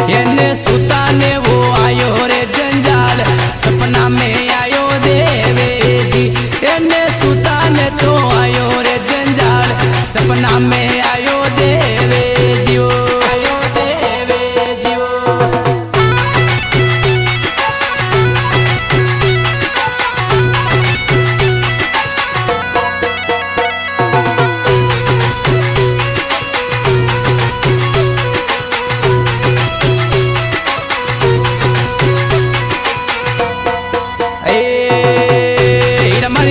एने सुता ने वो आयो रे जंजाल, सपना में आयो देवे जी। एने सुता ने तो आयो रे जंजाल, सपना में आयो देवे जी। आयो देवे जी।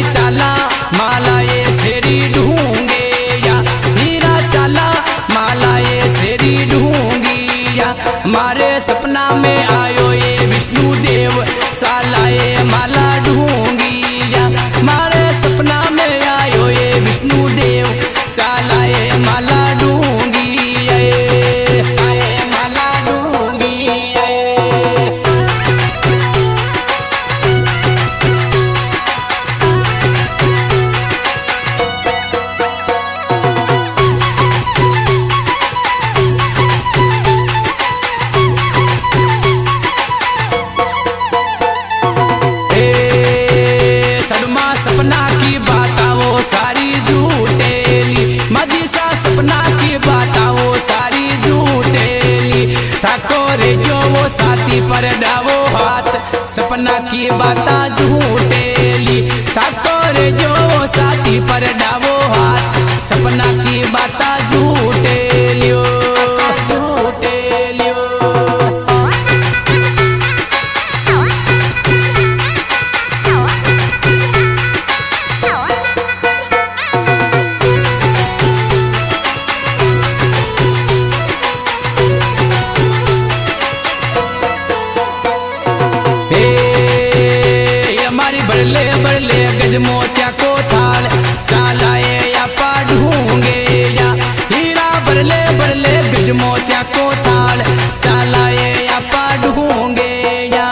चाला माला ये सेरी ढूंगे या, हीरा चाला माला ये सेरी ढूंगी या। मारे सपना में आयो ये विष्णु देव, साला ये माला ढूंगी या। मारे सपना में आयो ये विष्णु देव, चाला ये माला ढूंगी या। ये माला ढूंगी या। सपना की बात वो सारी झूठेली, मजीसा सपना की बात वो सारी झूठेली। ठाको रे जो वो साथी पर डावो हाथ, सपना की बात झूठेली। ठाको रे जो वो साथी पर डावो हाथ, सपना की बात झूठेली। बरले बरले गज मोतिया को थाल, चालाए या पा ढूंगे या। हीरा बरले बरले गज मोतिया को थाल, चालाए या पा ढूंगे या।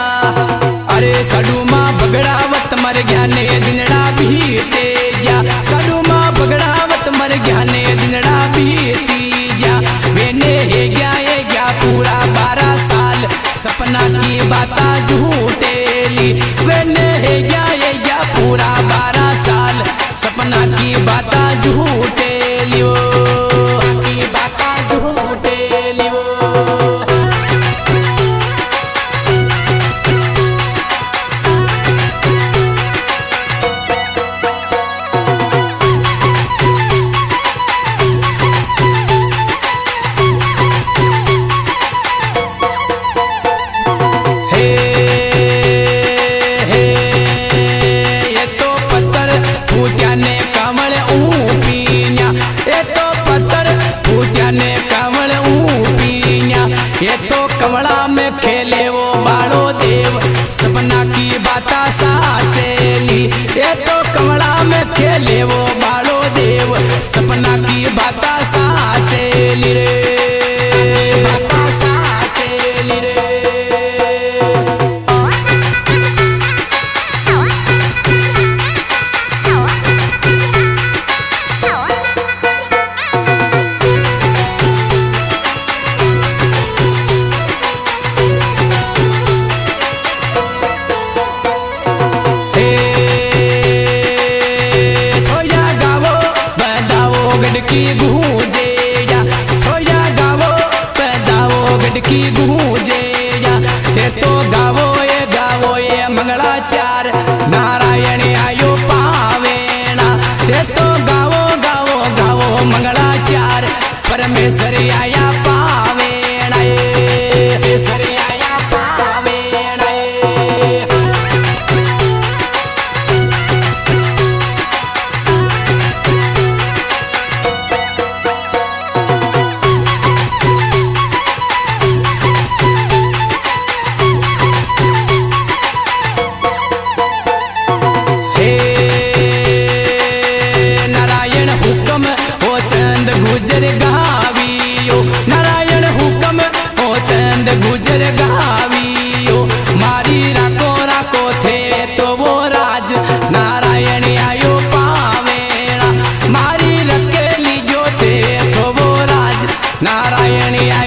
अरे साडू माँ बगड़ावत मर गया ने दिनड़ा बीते जा, साडू माँ बगड़ावत मर गया ने दिनड़ा बीती जा। मैंने हे गया पूरा 12 साल, सपना की बाता झूठेली। मैंने हे गया पूरा 12 साल, सपना की बाता झूठेली। की बाता झूठेली। ये तो कमला में खेले वो बाड़ो देव, सपना की बाता साचेली। ये तो कमला में खेले वो बाड़ो देव, सपना की बाता साचेली रे, बाता साचेली रे। की गूंजे या, छोया गावो पैदाओ गडकी गूंजे या। ते तो गावो ये मंगलाचार, नारायण आयो पावेना। ते तो गावो गावो गावो मंगलाचार, परमेश्वर आया पावेना। परमेश्वर आया पावेना। गुजर गावियो नारायण हुकम ओ चंद गुजर गावियो। मारी राको राको थे तो वो राज, नारायण आयो पावेना। मारी रखेली जो थे तो वो राज, नारायण आयो।